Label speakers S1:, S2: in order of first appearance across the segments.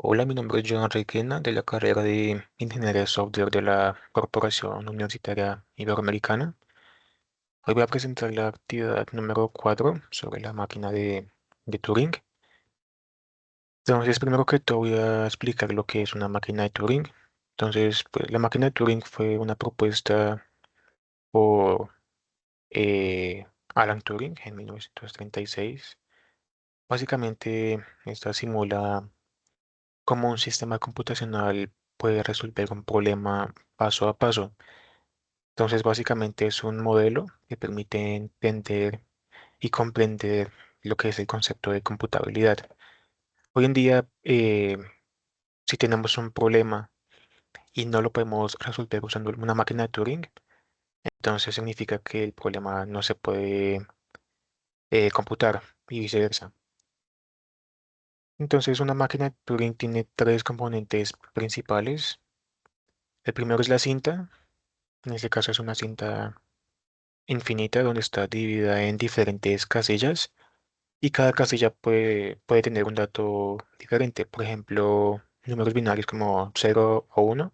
S1: Hola, mi nombre es John Requena de la carrera de Ingeniería de Software de la Corporación Universitaria Iberoamericana. Hoy voy a presentar la actividad número 4 sobre la máquina de Turing. Entonces, primero que todo voy a explicar lo que es una máquina de Turing. Entonces, pues, la máquina de Turing fue una propuesta por Alan Turing en 1936. Básicamente, esta simula cómo un sistema computacional puede resolver un problema paso a paso. Entonces, básicamente es un modelo que permite entender y comprender lo que es el concepto de computabilidad. Hoy en día, si tenemos un problema y no lo podemos resolver usando una máquina de Turing, entonces significa que el problema no se puede computar y viceversa. Entonces, una máquina de Turing tiene tres componentes principales. El primero es la cinta. En este caso es una cinta infinita donde está dividida en diferentes casillas y cada casilla puede tener un dato diferente. Por ejemplo, números binarios como 0 o 1,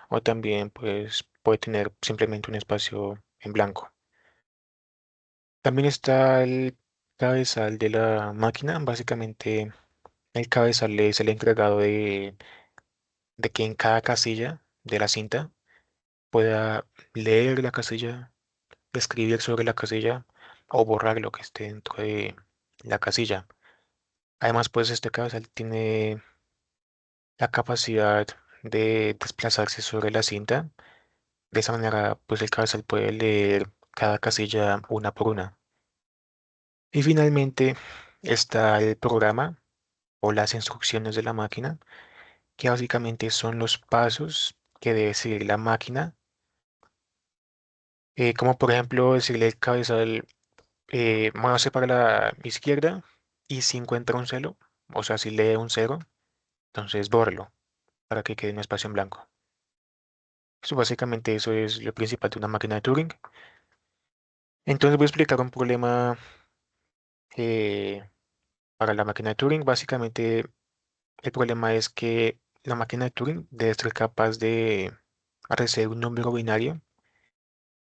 S1: o también pues puede tener simplemente un espacio en blanco. También está el cabezal de la máquina. Básicamente el cabezal es el encargado de que en cada casilla de la cinta pueda leer la casilla, escribir sobre la casilla o borrar lo que esté dentro de la casilla. Además, pues este cabezal tiene la capacidad de desplazarse sobre la cinta. De esa manera, pues el cabezal puede leer cada casilla una por una. Y finalmente está el programa o las instrucciones de la máquina, que básicamente son los pasos que debe seguir la máquina, como por ejemplo decirle al cabezal, muévase para la izquierda y si encuentra un cero, o sea, si lee un cero, entonces bórrelo para que quede un espacio en blanco. Básicamente eso es lo principal de una máquina de Turing. Entonces voy a explicar un problema eh, para la máquina de Turing. Básicamente el problema es que la máquina de Turing debe ser capaz de recibir un número binario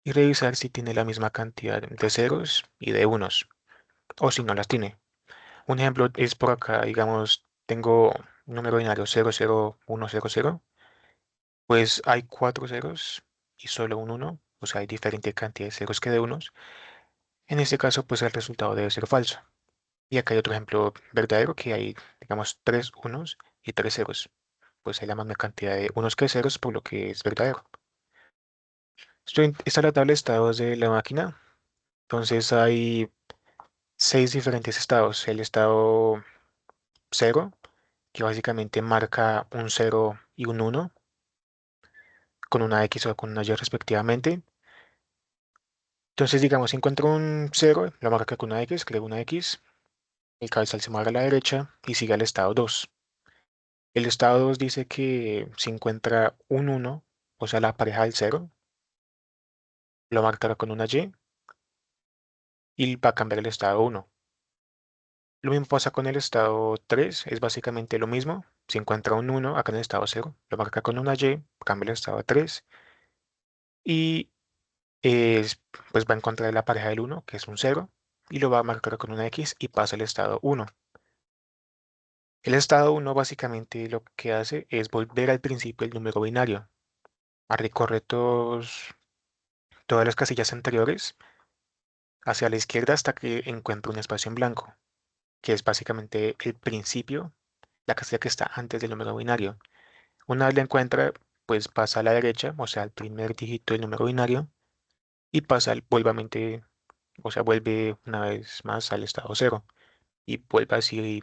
S1: y revisar si tiene la misma cantidad de ceros y de unos, o si no las tiene. Un ejemplo es por acá, digamos, tengo un número binario 00100, pues hay cuatro ceros y solo un uno, o sea, hay diferente cantidad de ceros que de unos. En este caso, pues el resultado debe ser falso. Y acá hay otro ejemplo verdadero que hay, digamos, tres unos y tres ceros. Pues hay la misma cantidad de unos que ceros, por lo que es verdadero. Esta es la tabla de estados de la máquina. Entonces hay seis diferentes estados. El estado cero, que básicamente marca un cero y un uno, con una X o con una Y respectivamente. Entonces, digamos, si encuentro un cero, lo marca con una X, creo una X. El cabezal se mueve a la derecha y sigue al estado 2. El estado 2 dice que si encuentra un uno, o sea, la pareja del cero, lo marcará con una y va a cambiar el estado uno. Lo mismo pasa con el estado 3, es básicamente lo mismo. Si encuentra un uno acá en el estado cero, lo marca con una cambia el estado a 3 y pues va a encontrar la pareja del uno, que es un cero, y lo va a marcar con una X y pasa al estado uno. El estado uno básicamente lo que hace es volver al principio el número binario, a recorrer todas las casillas anteriores hacia la izquierda hasta que encuentre un espacio en blanco, que es básicamente el principio, la casilla que está antes del número binario. Una vez la encuentra, pues pasa a la derecha, o sea, al primer dígito del número binario, y pasa o sea, vuelve una vez más al estado cero, y vuelve así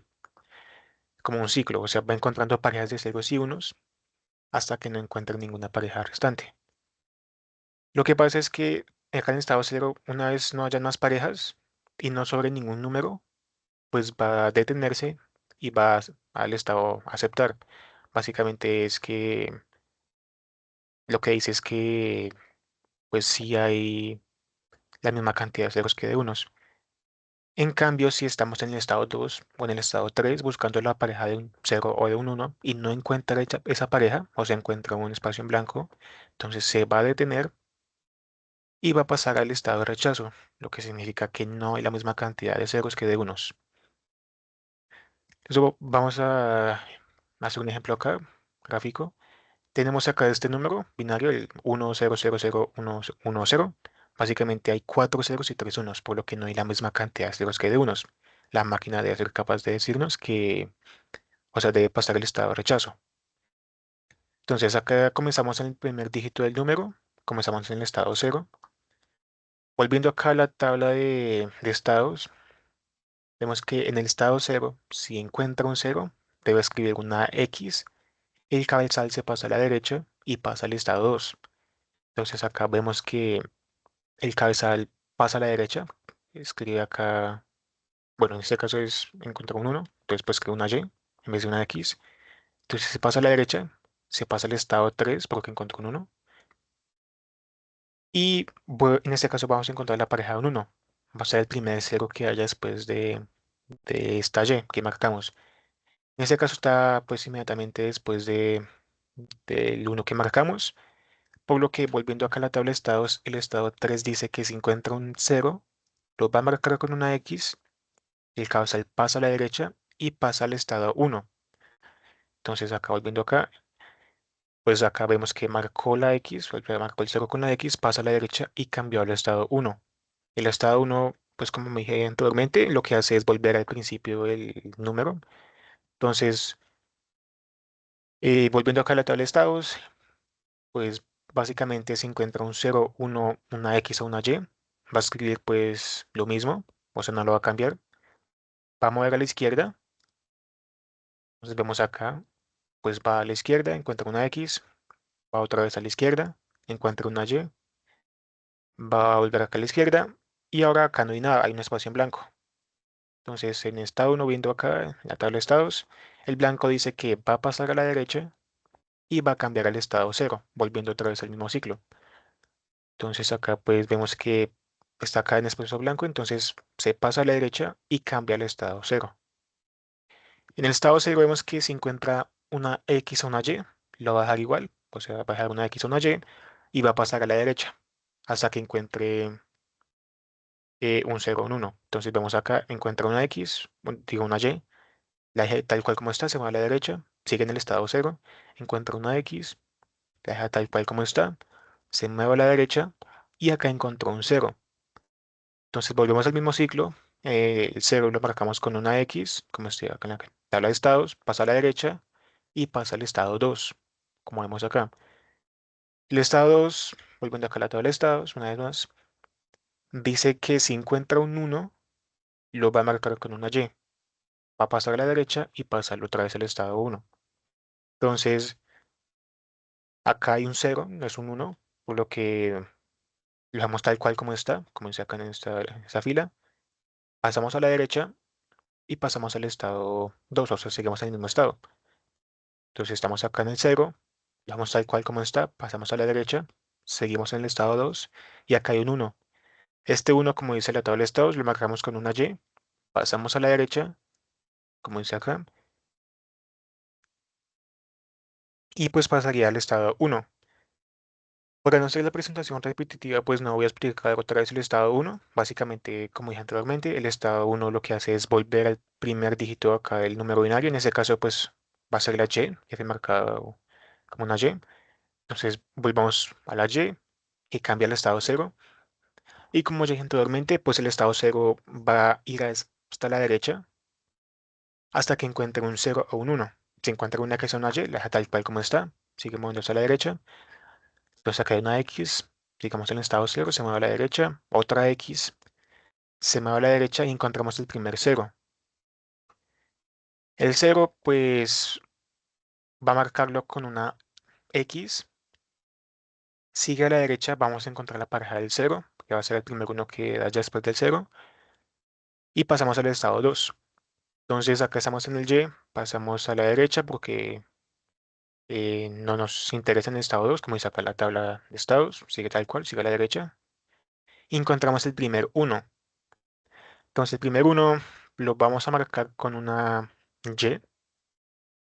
S1: como un ciclo, o sea, va encontrando parejas de ceros y unos hasta que no encuentre ninguna pareja restante. Lo que pasa es que acá en estado cero, una vez no hayan más parejas y no sobre ningún número, pues va a detenerse y al estado aceptar. Básicamente es que lo que dice es que pues sí hay la misma cantidad de ceros que de unos. En cambio, si estamos en el estado 2 o en el estado 3 buscando la pareja de un 0 o de un 1 y no encuentra esa pareja o se encuentra un espacio en blanco, entonces se va a detener y va a pasar al estado de rechazo, lo que significa que no hay la misma cantidad de ceros que de unos. Entonces vamos a hacer un ejemplo acá, gráfico. Tenemos acá este número binario, el 1, 0, 0, 0, 1, 1, 0. Básicamente hay cuatro ceros y tres unos, por lo que no hay la misma cantidad de ceros que de unos. La máquina debe ser capaz de decirnos que, o sea, debe pasar el estado de rechazo. Entonces acá comenzamos en el primer dígito del número, comenzamos en el estado cero. Volviendo acá a la tabla de estados, vemos que en el estado cero, si encuentra un cero, debe escribir una X, el cabezal se pasa a la derecha y pasa al estado 2. Entonces acá vemos que el cabezal pasa a la derecha, escribe acá, bueno, en este caso es encontrar un uno, entonces pues escribe una Y en vez de una X. Entonces se pasa a la derecha, se pasa al estado 3 porque encontró un uno. Y en este caso vamos a encontrar la pareja de un uno. Va a ser el primer cero que haya después de esta Y que marcamos. En este caso está pues inmediatamente después del uno que marcamos. Por lo que volviendo acá a la tabla de estados, el estado 3 dice que si encuentra un cero lo va a marcar con una X, el causal pasa a la derecha y pasa al estado uno. Entonces acá volviendo acá, pues acá vemos que marcó la X, marcó el cero con la X, pasa a la derecha y cambió al estado uno. El estado uno, pues como me dije anteriormente, lo que hace es volver al principio del número. Entonces, volviendo acá a la tabla de estados, pues básicamente se encuentra un cero, uno, una X o una Y. Va a escribir pues lo mismo, o sea, no lo va a cambiar. Va a mover a la izquierda. Entonces vemos acá, pues va a la izquierda, encuentra una X, va otra vez a la izquierda, encuentra una Y, va a volver acá a la izquierda y ahora acá no hay nada, hay un espacio en blanco. Entonces en estado uno viendo acá en la tabla de estados, el blanco dice que va a pasar a la derecha y va a cambiar al estado cero, volviendo otra vez al mismo ciclo. Entonces acá pues vemos que está acá en espacio blanco, entonces se pasa a la derecha y cambia al estado cero. En el estado cero vemos que se encuentra una X o una Y, lo va a dejar igual, o sea, va a dejar una X o una y va a pasar a la derecha hasta que encuentre un cero o un uno. Entonces vemos acá, encuentra una X, digo una Y, la deja tal cual como está, se va a la derecha, sigue en el estado cero, encuentra una X, la deja tal cual como está, se mueve a la derecha y acá encontró un cero. Entonces volvemos al mismo ciclo, el cero lo marcamos con una X, como estoy acá en la tabla de estados, pasa a la derecha y pasa al estado 2, como vemos acá. El estado 2, volviendo acá a la tabla de estados, una vez más, dice que si encuentra un uno lo va a marcar con una Y, va a pasar a la derecha y pasarlo otra vez al estado uno. Entonces, acá hay un cero, no es un uno, por lo que lo dejamos tal cual como está, como dice acá en esta fila. Pasamos a la derecha y pasamos al estado 2, o sea, seguimos en el mismo estado. Entonces estamos acá en el cero, lo dejamos tal cual como está, pasamos a la derecha, seguimos en el estado 2 y acá hay un uno. Este uno, como dice la tabla de estados, lo marcamos con una Y, pasamos a la derecha, como dice acá, y pues pasaría al estado uno. Para no hacer la presentación repetitiva, pues no voy a explicar otra vez el estado uno. Básicamente, como dije anteriormente, el estado uno lo que hace es volver al primer dígito acá del número binario. En ese caso, pues va a ser la Y, que es marcado como una Y. Entonces, volvamos a la Y, que cambia al estado cero. Y como ya dije anteriormente, pues el estado cero va a ir hasta la derecha hasta que encuentre un cero o un uno. Si encuentra una que es una Y, la deja tal cual como está, sigue moviéndose a la derecha. Entonces acá hay una X, digamos en el estado cero, se mueve a la derecha, otra X, se mueve a la derecha y encontramos el primer cero. El cero, pues, va a marcarlo con una X, sigue a la derecha, vamos a encontrar la pareja del cero, que va a ser el primer uno que da ya después del cero, y pasamos al estado 2. Entonces acá estamos en el Y, pasamos a la derecha porque no nos interesa en el estado 2, como dice acá la tabla de estados, sigue tal cual, sigue a la derecha. Y encontramos el primer uno. Entonces, el primer uno lo vamos a marcar con una Y,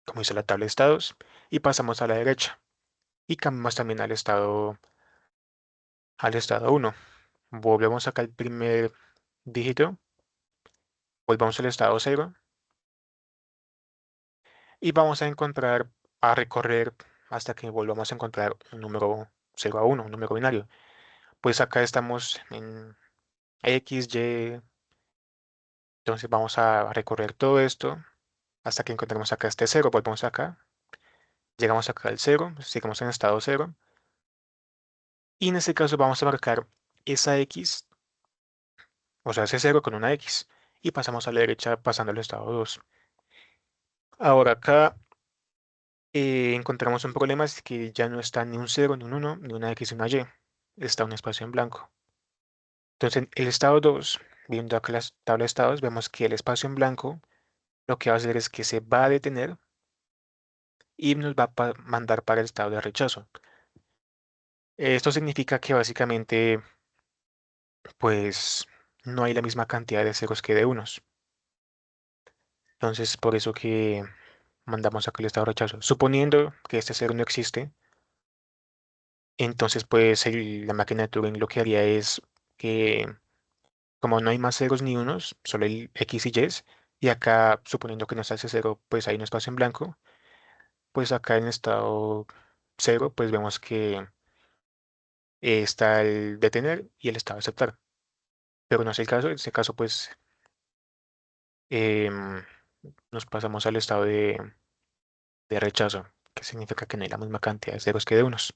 S1: como dice la tabla de estados, y pasamos a la derecha. Y cambiamos también al estado uno. Volvemos acá al primer dígito, volvamos al estado cero y vamos a a recorrer hasta que volvamos a encontrar un número 0 a 1, un número binario. Pues acá estamos en X, Y, entonces vamos a recorrer todo esto hasta que encontremos acá este cero. Volvemos acá, llegamos acá al cero, sigamos en estado cero y en este caso vamos a marcar esa X, o sea, ese cero con una X y pasamos a la derecha pasando al estado 2. Ahora acá encontramos un problema, es que ya no está ni un cero, ni un uno, ni una X, ni una Y. Está un espacio en blanco. Entonces, en el estado 2, viendo acá la tabla de estados, vemos que el espacio en blanco lo que va a hacer es que se va a detener y nos va a mandar para el estado de rechazo. Esto significa que básicamente, pues, no hay la misma cantidad de ceros que de unos. Entonces, por eso que mandamos acá el estado de rechazo. Suponiendo que este cero no existe, entonces, pues, la máquina de Turing lo que haría es que, como no hay más ceros ni unos, solo hay X y Y, y acá, suponiendo que no está ese cero, pues hay un espacio en blanco, pues acá en estado cero, pues vemos que está el detener y el estado de aceptar. Pero no es el caso, en este caso, pues em, nos pasamos al estado de rechazo, que significa que no hay la misma cantidad de ceros que de unos.